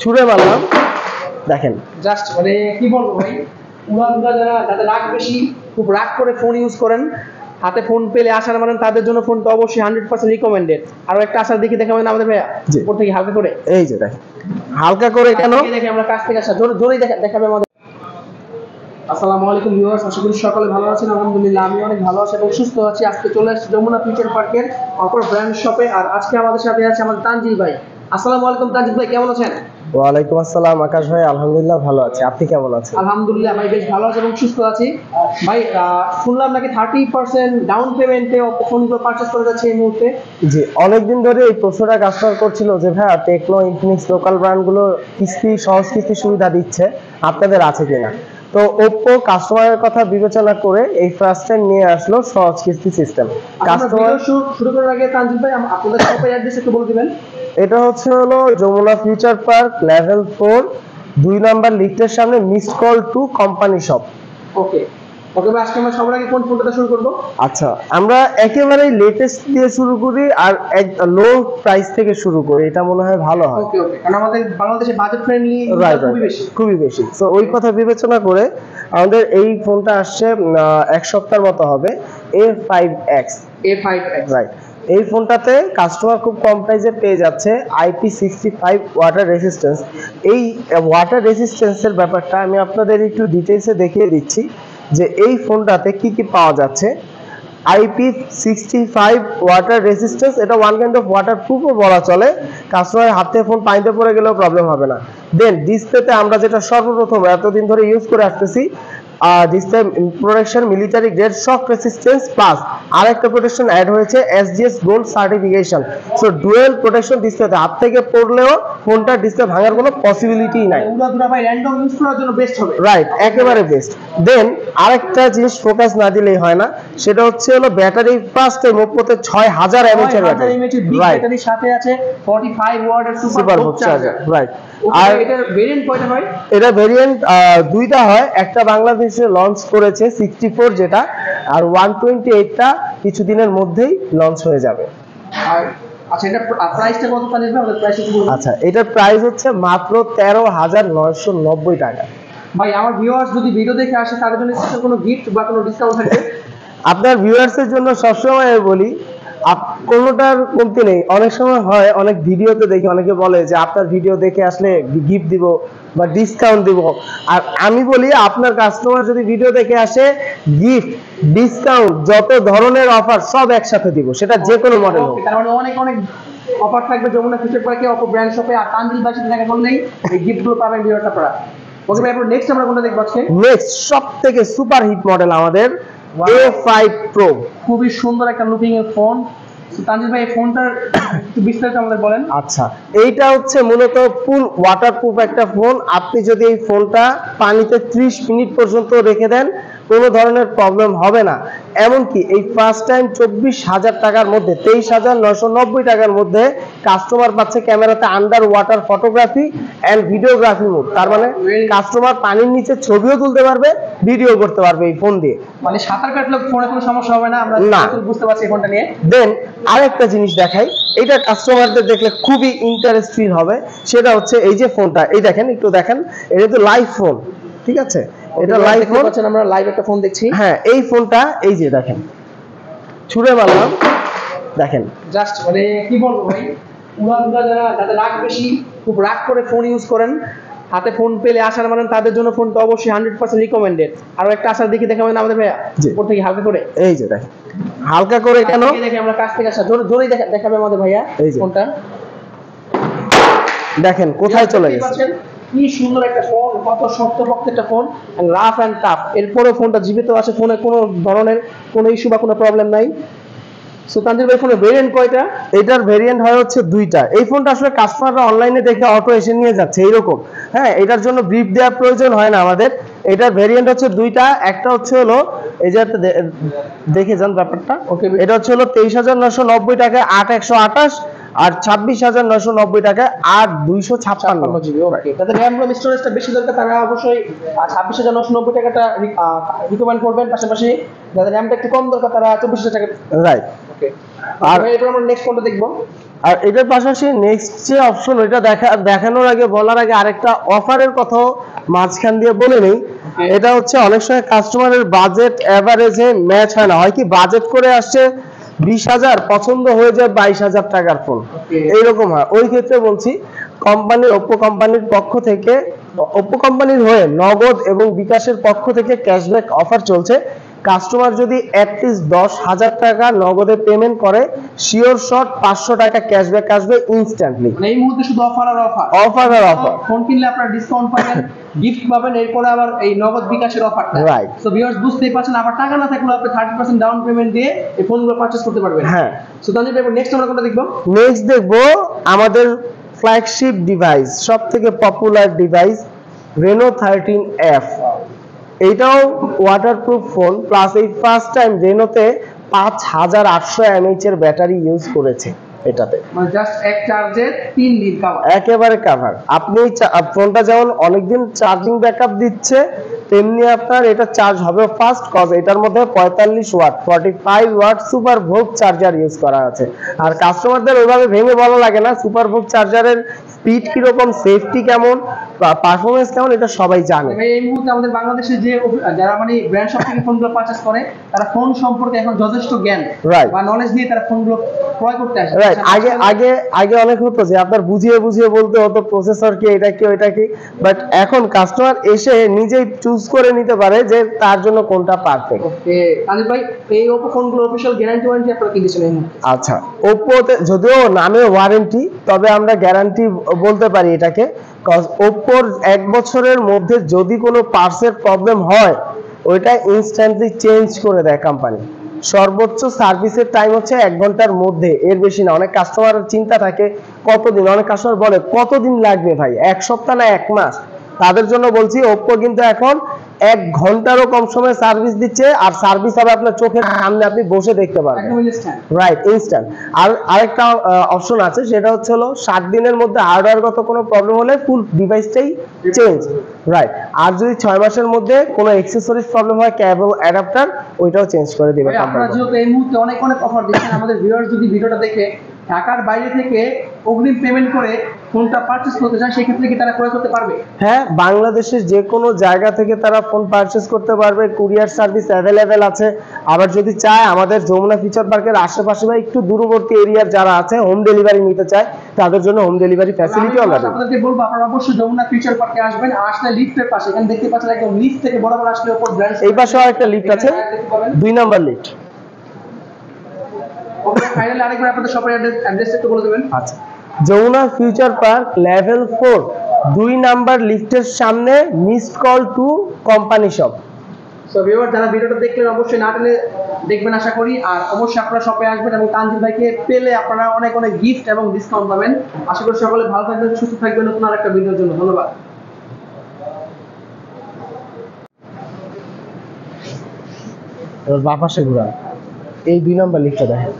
ছুঁড়ে মারলাম, দেখেন জাস্ট মানে কি বলবো ভাই, উড়াধুরা যাদের রাগ বেশি, খুব রাগ করে ফোন ইউজ করেন, হাতে ফোন পেলে আসার মানে তাদের জন্য ফোন তো অবশ্যই 100% রিকমেন্ডেড। আরো একটা আসার দিকে দেখাবেন আমাদের ভাইয়া, উপর থেকে হালকা করে, এই যে দেখেন হালকা করে কেন দেখে আমরা কাছ থেকে আসা জোরে দেখাবে আমাদের। আসসালামু আলাইকুম ভিউয়ার্স, আশা করি সকলে ভালো আছেন। আলহামদুলিল্লাহ আমি অনেক ভালো আছি এবং সুস্থ আছি। আজকে চলে আসছি যমুনা ফিউচার পার্কের অপর ব্র্যান্ড শপে, আর আজকে আমাদের সাথে আছে আমাদের তানজিল ভাই। আসসালামু আলাইকুম তানজিল ভাই, কেমন আছেন? ওয়ালাইকুম আসসালাম আকাশ ভাই, আলহামদুলিল্লাহ ভালো আছি, আপনি কেমন আছেন? আলহামদুলিল্লাহ ভাই বেশ ভালো আছি এবং সুস্থ আছি। ভাই শুনলাম নাকি 30% ডাউন পেমেন্টে ফোনগুলো পারচেজ করে যাচ্ছে এই মুহূর্তে। জি, অনেকদিন ধরে এই প্রশ্নটা কাস্টমার করছিল যে ভাই টেকনো, ইনফিনিক্স লোকাল ব্র্যান্ডগুলো কিস্তি, সহজ কিস্তি সুবিধা দিচ্ছে, আপনাদের আছে কিনা। তো ওপ্পো কাস্টমারের কথা বিবেচনা করে এই ফার্স্ট টাইম নিয়ে আসলো সহজ কিস্তি সিস্টেম। কাস্টমার শুরু করার আগে তানজিল ভাই আপনাদের শপের অ্যাড্রেস একটু বলে দিবেন। এটা হলো Jamuna future park level 4, 2 number লিফটের সামনে, missed call to company shop. Okay ভাই, আজকে আমরা সবার আগে কোন ফোনটা শুরু করব? আচ্ছা, আমরা একেবারে লেটেস্ট দিয়ে শুরু করি আর এক লো প্রাইস থেকে শুরু করি, এটা মনে হয় ভালো হয়। ওকে কারণ আমাদের বাংলাদেশে বাজেট ফ্রেন্ডলি খুবই বেশি। সো ওই কথা বিবেচনা করে আমাদের এই ফোনটা আসছে এক সপ্তাহের মতো হবে, A5X। রাইট, এই ফোনটাতে কাস্টমার খুব কম প্রাইসে পেয়ে যাচ্ছে IP65 ওয়াটার রেজিস্ট্যান্স। এই ওয়াটার রেজিস্ট্যান্সের ব্যাপারটা আমি আপনাদের একটু ডিটেইলসে দেখিয়ে দিচ্ছি যে এই ফোনটাতে কি কি পাওয়া যাচ্ছে। IP65 ওয়াটার রেজিস্ট্যান্স, এটা ওয়ান কাইন্ড অফ ওয়াটার প্রুফও বলা চলে, কাস্টমারের হাতে ফোন পানিতে পড়ে গেলেও প্রবলেম হবে না। দেন ডিসপ্লেতে আমরা যেটা সর্বপ্রথম এতদিন ধরে ইউজ করে আসতেছি, ডিসপ্লে প্রোটেকশন মিলিটারি গ্রেড শক রেসিস্টেন্স প্লাস আরেকটা প্রোটেকশন অ্যাড হয়েছে SGS gold certification. So dual protection ডিসপ্লেতে হাত থেকে পড়লেও ফোনটা ডিসপ্লে ভাঙার কোনো পসিবিলিটি নাই। উড়াধুরা ভাই র্যান্ডম ইউজ করার জন্য বেস্ট হবে। রাইট, একেবারে বেস্ট। দেন আরেকটা জিনিস ফোকাস না দিলেই হয় না, সেটা হলো ব্যাটারি। ফার্স্ট টাইম ওপ্পোতে 6000 mAh এর ব্যাটারির সাথে আছে 45 ওয়াটের সুপার চার্জার। রাইট, আর এটার ভেরিয়েন্ট কয়টা হয়? এটা ভেরিয়েন্ট দুইটা হয়, একটা বাংলাদেশে লঞ্চ করেছে 64 যেটা, আর 128টা কিছুদিনের মধ্যেই লঞ্চ হয়ে যাবে। আর আচ্ছা, এটা প্রাইসটা কত জানেন? আমাদের প্রাইস একটু বলুন। আচ্ছা, এটার প্রাইস হচ্ছে মাত্র 13,990 টাকা। ভাই আমার ভিউয়ার্স যদি ভিডিও দেখে আসে তাদের জন্য কোনো গিফট বা কোনো ডিসকাউন্ট থাকবে? আপনার ভিউয়ার্সের জন্য সবসময় বলি কোনোটার কমতি নেই। অনেক সময় হয়, অনেক ভিডিওতে দেখি অনেকে বলে যে আপনার ভিডিও দেখে আসলে গিফট দিব বা ডিসকাউন্ট দিব, আর আমি বলি আপনার কাস্টমার যদি ভিডিও দেখে আসে, গিফট ডিসকাউন্ট যত ধরনের অফার সব একসাথে দিব, সেটা যে কোনো মডেল হোক। তার মানে অনেক অফার থাকবে যমুনা ফিউচার পার্কে অপো ব্র্যান্ড শপে। আর তানজিল ভাই সাথে দেখা করলেই এই গিফটগুলো পাবেন ভিডিওটা পড়া। ওকে ভাই, এরপর নেক্সট আমরা কোনটা দেখব আজকে? নেক্সট সবথেকে সুপার হিট মডেল আমাদের A5 Pro। খুবই সুন্দর একটা লুকিং এর ফোন। তানজিল ভাই এই ফোনটার একটু বিস্তারিত আমাদের বলেন। আচ্ছা, এইটা হচ্ছে মূলত ফুল ওয়াটারপ্রুফ একটা ফোন। আপনি যদি এই ফোনটা পানিতে 30 মিনিট পর্যন্ত রেখে দেন, কোনো ধরনের প্রবলেম হবে না। এমনকি এই ফার্স্ট টাইম 24,000 টাকার মধ্যে, 23,990 টাকার মধ্যে কাস্টমার পাচ্ছে ক্যামেরাতে under water photography and videography mode. তার মানে কাস্টমার পানির নিচে ছবিও তুলতে পারবে, ভিডিও করতে পারবে এই ফোন দিয়ে। মানে সাঁতার কাটলে ফোনে কোনো সমস্যা হবে না, আমরা বুঝতে পারছি এই ফোনটা নিয়ে। দেন আরেকটা জিনিস দেখাই, এটা কাস্টমারদের দেখলে খুবই ইন্টারেস্ট ফিল হবে, সেটা হচ্ছে এই যে ফোনটা, এই দেখেন, একটু দেখেন, এটা তো লাইভ ফোন, ঠিক আছে? এটা লাইভ ফোন, আমরা লাইভ একটা ফোন দেখছি। হ্যাঁ, এই ফোনটা এই যে দেখেন, ছুঁড়ে মারলাম, দেখেন জাস্ট মানে কি বলবো ভাই, উড়াধুরা যাদের রাগ বেশি, খুব রাগ করে ফোন ইউজ করেন, হাতে ফোন পেলে আসার মানে তাদের জন্য ফোন তো অবশ্যই 100% রিকমেন্ডেড। আরো একটা আসার দিকে দেখাবেন আমাদের ভাইয়া, উপর থেকে হালকা করে, এই যে দেখেন হালকা করে কেন দেখে আমরা কাছ থেকে আসা জোরে দেখাবে আমাদের ভাইয়া ফোনটা। দেখেন কোথায় চলে গেছে, কি সুন্দর একটা ফোন, কত শক্তপোক্ত একটা ফোন, রাফ এন্ড টাফ। এরপরে ফোনটা জীবিত আছে, ফোনে কোনো ধরনের কোনো ইস্যু বা কোনো প্রবলেম নাই। সো তানজিল ভাই ফোনের ভেরিয়েন্ট কয়টা? এটার ভেরিয়েন্ট হয় হচ্ছে দুইটা। এই ফোনটা আসলে কাস্টমাররা অনলাইনে দেখে অটো এসে নিয়ে যাচ্ছে এইরকম, হ্যাঁ, এটার জন্য ব্রিফ দেওয়ার প্রয়োজন হয় না আমাদের। এটার ভেরিয়েন্ট হচ্ছে দুইটা, একটা হচ্ছে এই যে দেখে যান ব্যাপারটা। ওকে, এটা হচ্ছে 23,990 টাকায় 8/128, আর 26,990 টাকায় 8,256 জিবি। ওকে, তাদের র্যাম রোম স্টোরেজটা বেশি দরকার তারা অবশ্যই 26,990 টাকাটা রিকমেন্ড করবেন। পাশাপাশি যাদের র্যামটা একটু কম দরকার তারা 24,000 টাকা। রাইট। ওকে, আর এরপর আমরা নেক্সট কোনটা দেখবো? আর এটার পাশাপাশি নেক্সট যে অপশন, এটা দেখানোর আগে বলার আগে আরেকটা অফারের কথা মাঝখান দিয়ে বলে নেই। এটা হচ্ছে অনেক সময় কাস্টমারের বাজেট এভারেজে ম্যাচ হয় না, হয় কি বাজেট করে আসছে 20,000, পছন্দ হয়ে যায় 22,000 টাকার ফোন, এইরকম হয়। ওই ক্ষেত্রে বলছি কোম্পানির ওপ্পো কোম্পানির পক্ষ থেকে, ওপ্পো কোম্পানির হয়ে নগদ এবং বিকাশের পক্ষ থেকে ক্যাশব্যাক অফার চলছে। কাস্টমার যদি অ্যাটলিস্ট 10,000 টাকা নগদে পেমেন্ট করে, শিওর শট 500 টাকা ক্যাশব্যাক আসবে ইনস্ট্যান্টলি। মানে এই মুহূর্তে শুধু অফার আর অফার, অফার আর অফার। ফোন কিনলে আপনারা ডিসকাউন্ট পাবেন, গিফট পাবেন, এরপরে আবার এই নগদ বিকাশের অফারটা। রাইট। সো ভিউয়ার্স বুঝতেই পারছেন, আবার টাকা না থাকলেও আপনি 30% ডাউন পেমেন্ট দিয়ে এই ফোনগুলো পারচেজ করতে পারবেন। হ্যাঁ। সো তানজিব ভাই, নেক্সট আমরা কোনটা দেখব? নেক্সট দেখবো আমাদের ফ্ল্যাগশিপ ডিভাইস, সবথেকে পপুলার ডিভাইস Reno 13F। এইটাও ওয়াটারপ্রুফ ফোন, প্লাস এই ফার্স্ট টাইম রেনোতে 5800 mAh এর ব্যাটারি ইউজ করেছে এটাতে, মানে জাস্ট এক চার্জে 3 দিন কভার, একেবারে কভার। আপনি ফোনটা যেমন অনেকদিন চার্জিং ব্যাকআপ দিচ্ছে, তেমনি আপনার এটা চার্জ হবে ফাস্ট, কজ এটার মধ্যে 45 watt 45 watt super volt charger use করা আছে। আর কাস্টমারদের ওইভাবে ভেঙে বলা লাগে না সুপার ভোল্ট চার্জারের স্পিড কিরকম, সেফটি কেমন, পারফরমেন্স কেমন, এটা সবাই জানে। এই মুহূর্তে আমাদের বাংলাদেশে যে যারা মানে ব্র্যান্ড শপ থেকে ফোনগুলো পারচেজ করে, তারা ফোন সম্পর্কে এখন যথেষ্ট জ্ঞান বা নলেজ নিয়ে তারা ফোনগুলো ক্রয় করতে আসে। রাইট। আগে অনেক হতো যে আপনার বুঝিয়ে বলতে হতো প্রসেসর কি, এটা কি ওইটা কি, বাট এখন কাস্টমার এসে নিজেই চুজ করে নিতে পারে যে তার জন্য কোনটা পারফেক্ট। ওকে তানজিব ভাই, এই ওপো ফোনগুলো অফিশিয়াল গ্যারান্টি ওয়ারেন্টি আপনারা কি দিচ্ছেন এই মুহূর্তে? আচ্ছা, ওপ্পোতে যদিও নামে ওয়ারেন্টি, তবে আমরা গ্যারান্টি বলতে পারি এটাকে, কজ ওপ্পোর 1 বছরের মধ্যে যদি কোনো পার্টসের প্রবলেম হয়, ওইটা ইনস্ট্যান্টলি চেঞ্জ করে দেয় কোম্পানি। সর্বোচ্চ সার্ভিসের টাইম হচ্ছে 1 ঘন্টার মধ্যে, এর বেশি না। অনেক কাস্টমার চিন্তা থাকে কতদিন, অনেক কাস্টমার বলে কতদিন লাগবে ভাই, 1 সপ্তাহ না 1 মাস। তাদের জন্য বলছি ওপ্পো কিন্তু এখন 1 ঘন্টারও কম সময় সার্ভিস দিচ্ছে, আর সার্ভিস হবে আপনার চোখের সামনে, আপনি বসে দেখতে পারবেন। একদম ইনস্ট্যান্ট। Right, instant. আর আরেকটা অপশন আছে, সেটা হচ্ছে 7 দিনের মধ্যে হার্ডওয়্যারগত কোনো প্রবলেম হলে ফুল ডিভাইসটাই চেঞ্জ। রাইট। আর যদি 6 মাসের মধ্যে কোনো অ্যাকসেসরিজ প্রবলেম হয়, কেবল অ্যাডাপ্টার, ওইটাও চেঞ্জ করে দিবে কোম্পানি। আপনারা যেহেতু এই মুহূর্তে অনেক অফার দিচ্ছেন, আমাদের ভিউয়ার্স যদি ভিডিওটা দেখে ঢাকার বাইরে থেকে অগ্রিম পেমেন্ট করে ফোনটা পারচেজ করতে চান, সেই ক্ষেত্রে কি তারা ক্রয় করতে পারবে? হ্যাঁ, বাংলাদেশের যে কোনো জায়গা থেকে তারা ফোন পারচেজ করতে পারবে, কুরিয়ার সার্ভিস অ্যাভেলেবেল আছে। আবার যদি চায় আমাদের যমুনা ফিউচার পার্কের আশেপাশে বা একটু দূরবর্তী এরিয়ার যারা আছে হোম ডেলিভারি নিতে চায়, তাদের জন্য হোম ডেলিভারি ফ্যাসিলিটি আছে। আপনাদেরকে বলবো আপনারা অবশ্যই যমুনা ফিউচার পার্কে আসবেন, আসলে লিফটের পাশে এখানে দেখতে পাচ্ছেন, একদম লিফট থেকে বরাবর আসলে উপর ব্রাঞ্চ, এই পাশেও আরেকটা লিফট আছে, 2 নাম্বার লিফট। ওকে, ফাইনালি আরেকবার আপনাদের শপের অ্যাড্রেস একটু বলে দেবেন। আচ্ছা, Jamuna future park level 4 2 number লিফটের সামনে, missed call to company shop. So viewer যারা ভিডিওটা দেখলেন অবশ্যই না টেনে দেখবেন আশা করি, আর অবশ্যই আপনারা শপে আসবেন এবং তানজিল ভাইকে পেলে আপনারা অনেক গিফট এবং ডিসকাউন্ট পাবেন। আশা করি সকলে ভালো থাকবেন, সুস্থ থাকবেন। নতুন আরেকটা ভিডিওর জন্য ধন্যবাদ। এবার বাঁ পাশে ঘুরান, এই 2 নাম্বার লিফটটা দেখেন।